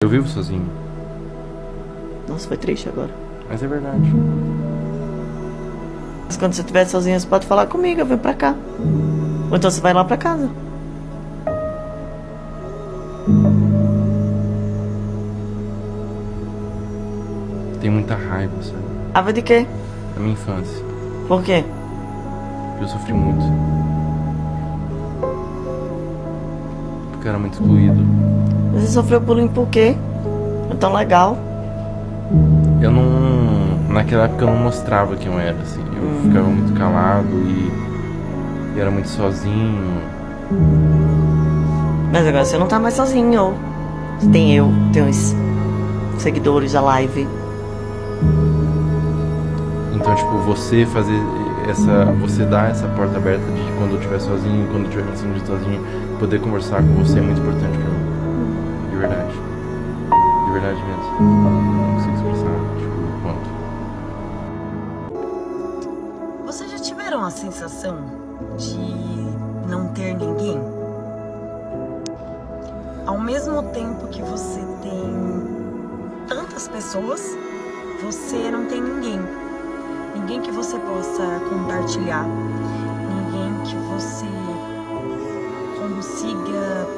Eu vivo sozinho. Nossa, foi triste agora. Mas é verdade. Mas quando você estiver sozinho, você pode falar comigo, eu venho pra cá. Ou então você vai lá pra casa. Tenho muita raiva, sabe? Raiva de quê? Da minha infância. Por quê? Porque eu sofri muito. Porque eu era muito excluído. Você sofreu bullying por quê? É tão legal. Eu não... Naquela época eu não mostrava quem eu era, assim. Eu ficava muito calado e era muito sozinho. Mas agora você não tá mais sozinho. Você tem eu, tem uns seguidores da live. Então, tipo, você fazer essa... Você dar essa porta aberta de quando eu estiver sozinho, quando eu estiver me sentindo sozinho, poder conversar com você é muito importante pra mim. De verdade. De verdade mesmo. Não consigo expressar, tipo, o quanto. Vocês já tiveram a sensação de não ter ninguém? Ao mesmo tempo que você tem tantas pessoas, você não tem ninguém. Ninguém que você possa compartilhar. Ninguém que você consiga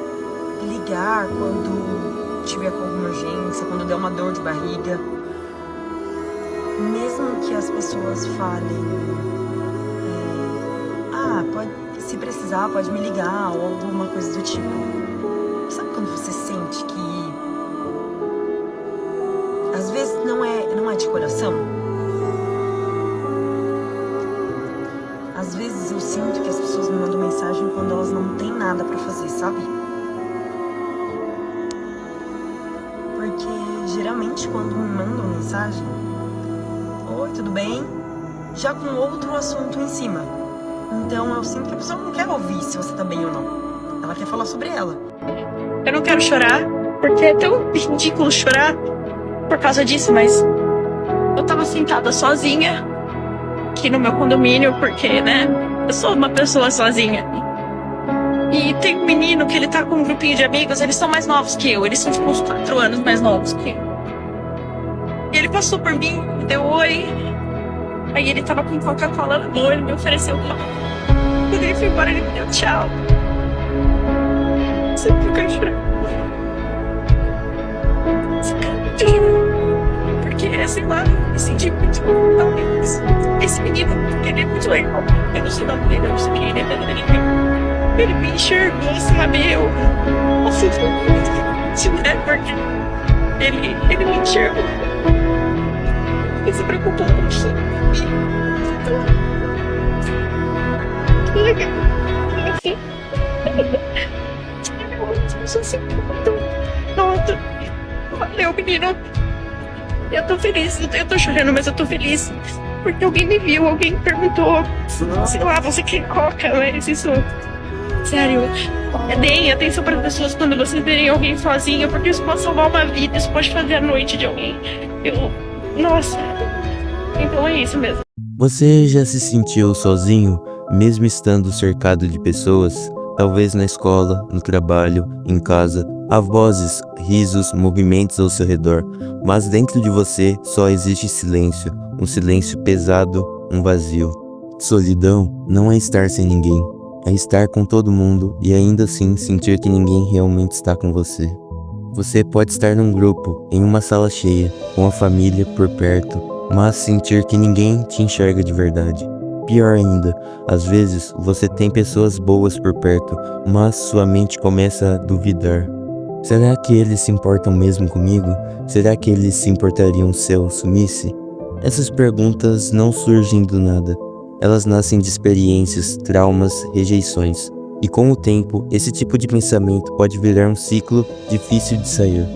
ligar quando tiver com alguma urgência, quando der uma dor de barriga. Mesmo que as pessoas falem, pode, se precisar, pode me ligar, ou alguma coisa do tipo. Sabe quando você sente que às vezes não é de coração? Às vezes eu sinto que as pessoas me mandam mensagem quando elas não têm nada pra fazer, sabe? Porque geralmente quando me mandam mensagem, oi, tudo bem? Já com outro assunto em cima. Então eu sinto que a pessoa não quer ouvir se você tá bem ou não. Ela quer falar sobre ela. Eu não quero chorar, porque é tão ridículo chorar por causa disso, mas eu tava sentada sozinha aqui no meu condomínio, porque, né, eu sou uma pessoa sozinha. E tem um menino que ele tá com um grupinho de amigos, eles são mais novos que eu, eles são tipo uns 4 anos mais novos que eu. E ele passou por mim, me deu oi, aí ele tava com Coca-Cola na mão, ele me ofereceu uma. Quando ele foi embora, ele me deu tchau. Sempre que eu quero chorar. Porque, sei lá, eu me senti muito mal. Esse menino, ele é muito legal. Eu não sei o nome dele, eu não sei quem ele é, ele me enxergou, sabe? Eu fico muito triste, né? Porque ele me enxergou. Ele se preocupou muito comigo. Então, que legal. Enfim. Eu sou assim, nossa. Valeu, menino. Eu tô feliz, eu tô chorando, mas eu tô feliz. Porque alguém me viu, alguém perguntou. Sei lá, você quer coca, mas isso... Sério, deem atenção para as pessoas quando vocês verem alguém sozinho, porque isso pode salvar uma vida, isso pode fazer a noite de alguém. Nossa. Então é isso mesmo. Você já se sentiu sozinho, mesmo estando cercado de pessoas? Talvez na escola, no trabalho, em casa. Há vozes, risos, movimentos ao seu redor, mas dentro de você só existe silêncio, um silêncio pesado, um vazio. Solidão não é estar sem ninguém, é estar com todo mundo e ainda assim sentir que ninguém realmente está com você. Você pode estar num grupo, em uma sala cheia, com a família por perto, mas sentir que ninguém te enxerga de verdade. Pior ainda, às vezes você tem pessoas boas por perto, mas sua mente começa a duvidar. Será que eles se importam mesmo comigo? Será que eles se importariam se eu sumisse? Essas perguntas não surgem do nada. Elas nascem de experiências, traumas, rejeições. E com o tempo, esse tipo de pensamento pode virar um ciclo difícil de sair.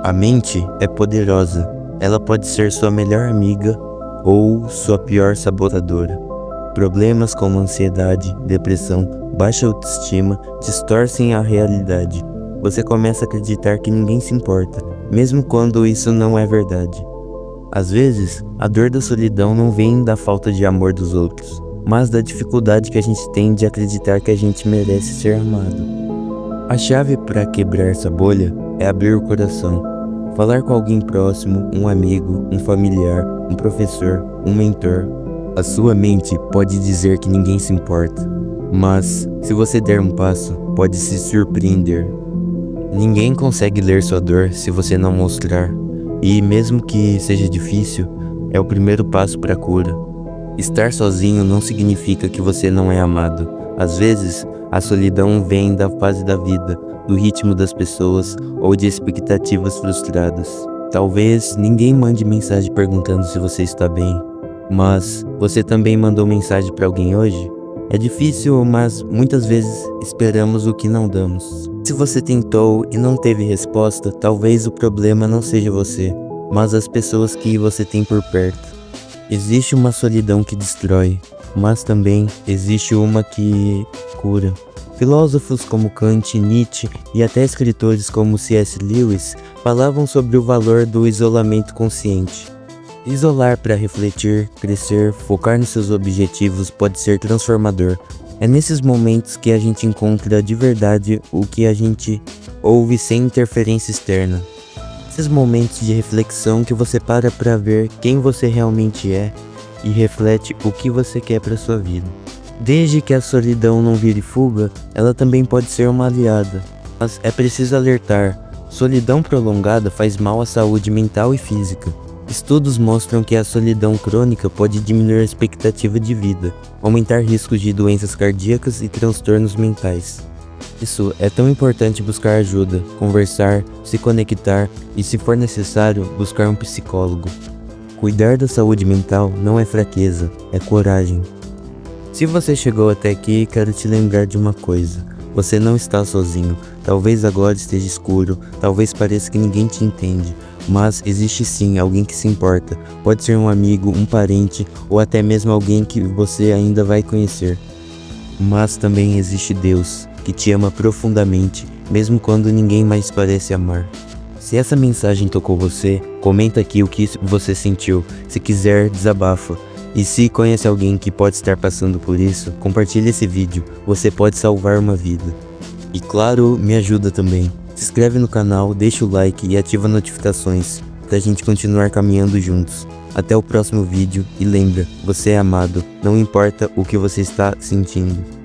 A mente é poderosa. Ela pode ser sua melhor amiga ou sua pior sabotadora. Problemas como ansiedade, depressão, baixa autoestima distorcem a realidade. Você começa a acreditar que ninguém se importa, mesmo quando isso não é verdade. Às vezes, a dor da solidão não vem da falta de amor dos outros, mas da dificuldade que a gente tem de acreditar que a gente merece ser amado. A chave para quebrar essa bolha é abrir o coração. Falar com alguém próximo, um amigo, um familiar, um professor, um mentor. A sua mente pode dizer que ninguém se importa, mas se você der um passo, pode se surpreender. Ninguém consegue ler sua dor se você não mostrar, e mesmo que seja difícil, é o primeiro passo para a cura. Estar sozinho não significa que você não é amado. Às vezes, a solidão vem da fase da vida, do ritmo das pessoas ou de expectativas frustradas. Talvez ninguém mande mensagem perguntando se você está bem, mas você também mandou mensagem para alguém hoje? É difícil, mas muitas vezes esperamos o que não damos. Se você tentou e não teve resposta, talvez o problema não seja você, mas as pessoas que você tem por perto. Existe uma solidão que destrói, mas também existe uma que cura. Filósofos como Kant, Nietzsche e até escritores como C.S. Lewis falavam sobre o valor do isolamento consciente. Isolar para refletir, crescer, focar nos seus objetivos pode ser transformador. É nesses momentos que a gente encontra de verdade o que a gente ouve sem interferência externa. Esses momentos de reflexão que você para ver quem você realmente é e reflete o que você quer para sua vida. Desde que a solidão não vire fuga, ela também pode ser uma aliada. Mas é preciso alertar, solidão prolongada faz mal à saúde mental e física. Estudos mostram que a solidão crônica pode diminuir a expectativa de vida, aumentar riscos de doenças cardíacas e transtornos mentais. Isso é tão importante buscar ajuda, conversar, se conectar e, se for necessário, buscar um psicólogo. Cuidar da saúde mental não é fraqueza, é coragem. Se você chegou até aqui, quero te lembrar de uma coisa. Você não está sozinho. Talvez agora esteja escuro, talvez pareça que ninguém te entende, mas existe sim alguém que se importa. Pode ser um amigo, um parente ou até mesmo alguém que você ainda vai conhecer. Mas também existe Deus, que te ama profundamente, mesmo quando ninguém mais parece amar. Se essa mensagem tocou você, comenta aqui o que você sentiu. Se quiser, desabafa. E se conhece alguém que pode estar passando por isso, compartilhe esse vídeo, você pode salvar uma vida. E claro, me ajuda também. Se inscreve no canal, deixa o like e ativa notificações, pra gente continuar caminhando juntos. Até o próximo vídeo e lembra, você é amado, não importa o que você está sentindo.